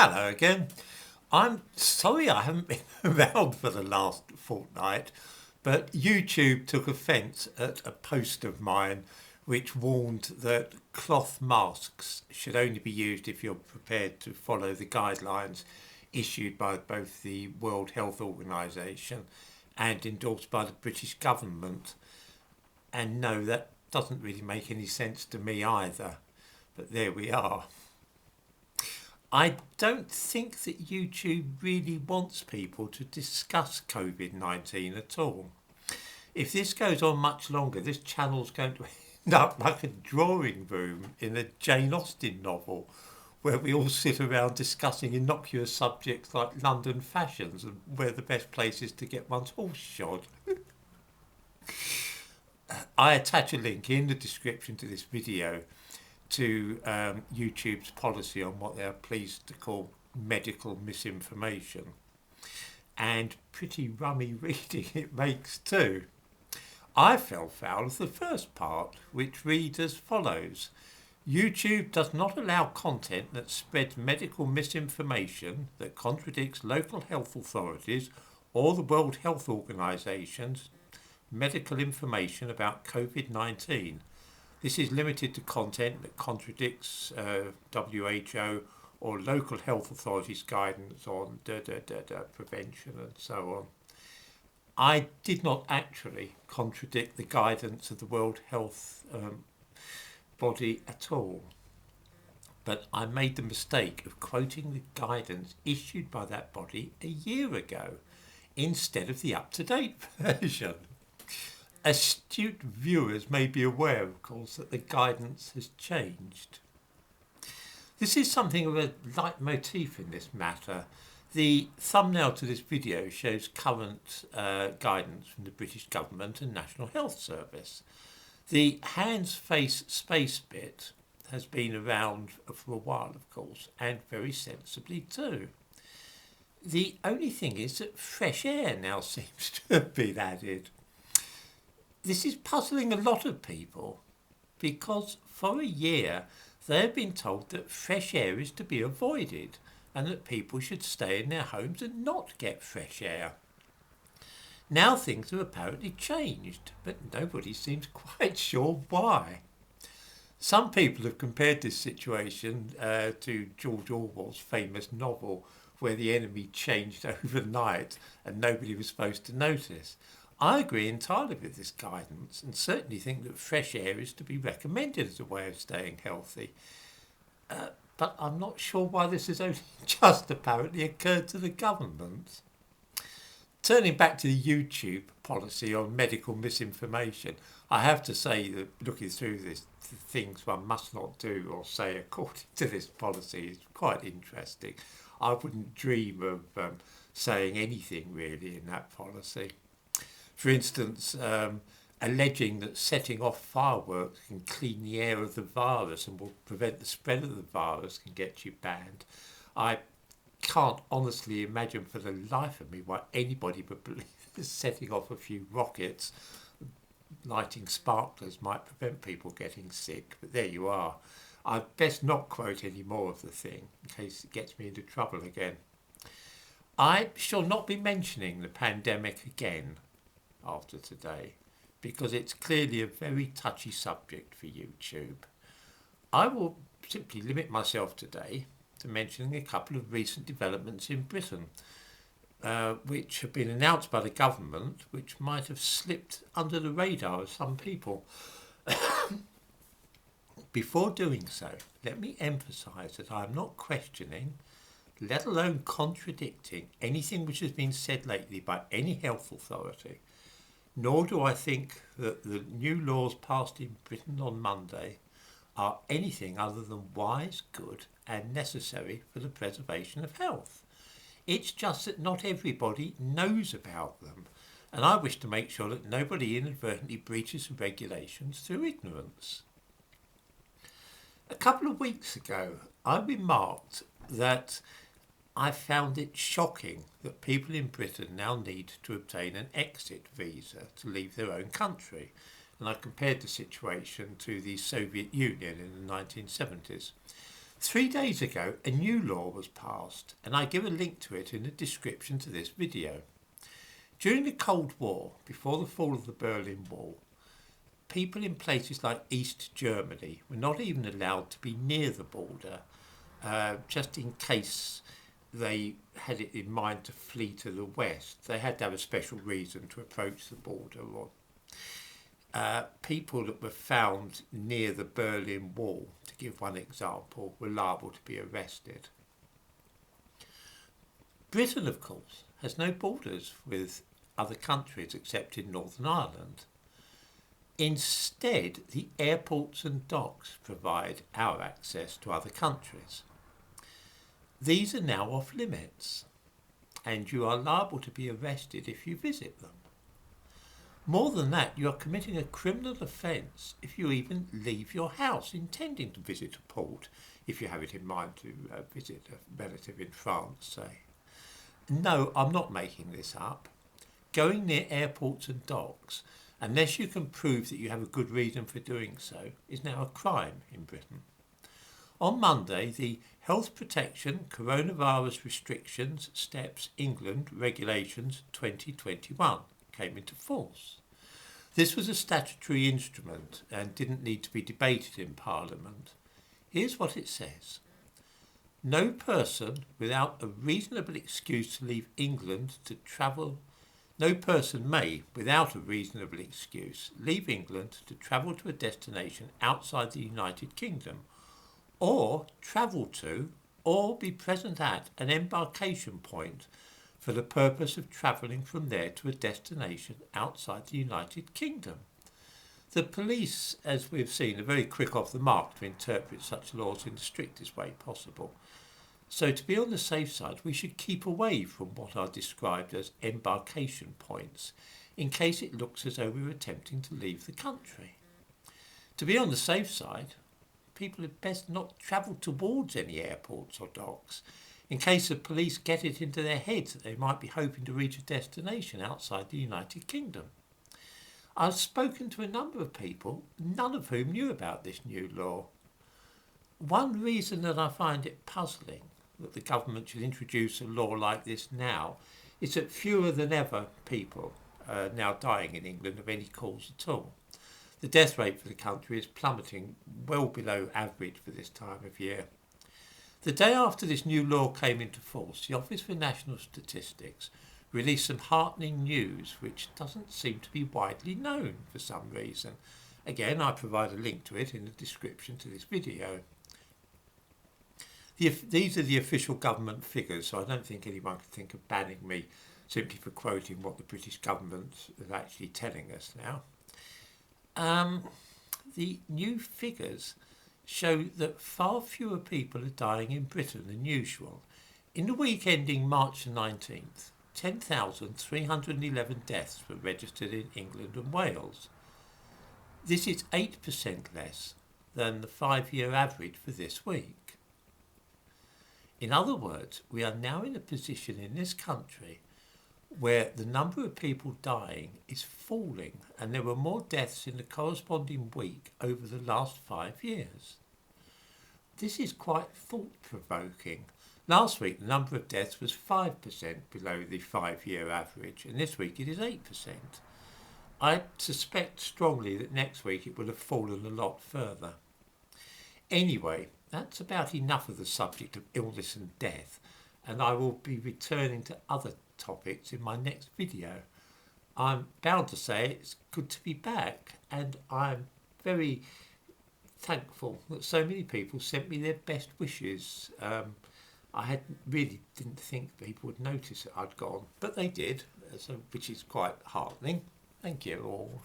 Hello again. I'm sorry I haven't been around for the last fortnight, but YouTube took offence at a post of mine which warned that cloth masks should only be used if you're prepared to follow the guidelines issued by both the World Health Organization and endorsed by the British government. And no, that doesn't really make any sense to me either. But there we are. I don't think that YouTube really wants people to discuss COVID-19 at all. If this goes on much longer, this channel's going to end up like a drawing room in a Jane Austen novel where we all sit around discussing innocuous subjects like London fashions and where the best place is to get one's horse shod. I attach a link in the description to this video to YouTube's policy on what they're pleased to call medical misinformation. And pretty rummy reading it makes too. I fell foul of the first part, which reads as follows. YouTube does not allow content that spreads medical misinformation that contradicts local health authorities or the World Health Organization's medical information about COVID-19. This is limited to content that contradicts WHO or local health authorities' guidance on prevention and so on. I did not actually contradict the guidance of the World Health body at all, but I made the mistake of quoting the guidance issued by that body a year ago instead of the up-to-date version. Astute viewers may be aware, of course, that the guidance has changed. This is something of a leitmotif in this matter. The thumbnail to this video shows current guidance from the British government and National Health Service. The hands, face, space bit has been around for a while, of course, and very sensibly too. The only thing is that fresh air now seems to have been added. This is puzzling a lot of people because for a year they have been told that fresh air is to be avoided and that people should stay in their homes and not get fresh air. Now things have apparently changed, but nobody seems quite sure why. Some people have compared this situation to George Orwell's famous novel where the enemy changed overnight and nobody was supposed to notice. I agree entirely with this guidance and certainly think that fresh air is to be recommended as a way of staying healthy. But I'm not sure why this has only just apparently occurred to the government. Turning back to the YouTube policy on medical misinformation, I have to say that looking through this, the things one must not do or say according to this policy is quite interesting. I wouldn't dream of saying anything really in that policy. For instance, alleging that setting off fireworks can clean the air of the virus and will prevent the spread of the virus can get you banned. I can't honestly imagine for the life of me why anybody would believe that setting off a few rockets, lighting sparklers might prevent people getting sick. But there you are. I'd best not quote any more of the thing in case it gets me into trouble again. I shall not be mentioning the pandemic again after today because it's clearly a very touchy subject for YouTube. I will simply limit myself today to mentioning a couple of recent developments in Britain which have been announced by the government which might have slipped under the radar of some people. Before doing so, let me emphasise that I am not questioning, let alone contradicting, anything which has been said lately by any health authority. Nor do I think that the new laws passed in Britain on Monday are anything other than wise, good and necessary for the preservation of health. It's just that not everybody knows about them, and I wish to make sure that nobody inadvertently breaches the regulations through ignorance. A couple of weeks ago, I remarked that I found it shocking that people in Britain now need to obtain an exit visa to leave their own country, and I compared the situation to the Soviet Union in the 1970s. 3 days ago, a new law was passed, and I give a link to it in the description to this video. During the Cold War, before the fall of the Berlin Wall, people in places like East Germany were not even allowed to be near the border, just in case they had it in mind to flee to the west. They had to have a special reason to approach the border. Or people that were found near the Berlin Wall, to give one example, were liable to be arrested. Britain, of course, has no borders with other countries except in Northern Ireland. Instead, the airports and docks provide our access to other countries. These are now off limits, and you are liable to be arrested if you visit them. More than that, you are committing a criminal offence if you even leave your house intending to visit a port, if you have it in mind to visit a relative in France, say. No, I'm not making this up. Going near airports and docks, unless you can prove that you have a good reason for doing so, is now a crime in Britain. On Monday, the Health Protection Coronavirus Restrictions Steps England Regulations 2021 came into force. This was a statutory instrument and didn't need to be debated in Parliament. Here's what it says. No person without a reasonable excuse to leave England to travel No person may, without a reasonable excuse, leave England to travel to a destination outside the United Kingdom, or travel to, or be present at an embarkation point for the purpose of travelling from there to a destination outside the United Kingdom. The police, as we've seen, are very quick off the mark to interpret such laws in the strictest way possible. So to be on the safe side, we should keep away from what are described as embarkation points, in case it looks as though we're attempting to leave the country. To be on the safe side, people had best not travel towards any airports or docks, in case the police get it into their heads that they might be hoping to reach a destination outside the United Kingdom. I've spoken to a number of people, none of whom knew about this new law. One reason that I find it puzzling that the government should introduce a law like this now is that fewer than ever people are now dying in England of any cause at all. The death rate for the country is plummeting well below average for this time of year. The day after this new law came into force, the Office for National Statistics released some heartening news which doesn't seem to be widely known for some reason. Again, I provide a link to it in the description to this video. These are the official government figures, so I don't think anyone can think of banning me simply for quoting what the British government is actually telling us now. The new figures show that far fewer people are dying in Britain than usual. In the week ending March the 19th, 10,311 deaths were registered in England and Wales. This is 8% less than the 5-year average for this week. In other words, we are now in a position in this country where the number of people dying is falling, and there were more deaths in the corresponding week over the last 5 years. This is quite thought-provoking. Last week, the number of deaths was 5% below the 5-year average, and this week it is 8%. I suspect strongly that next week it will have fallen a lot further. Anyway, that's about enough of the subject of illness and death, and I will be returning to other topics in my next video. I'm bound to say it's good to be back, and I'm very thankful that so many people sent me their best wishes. I didn't think people would notice that I'd gone, but they did, which is quite heartening. Thank you all.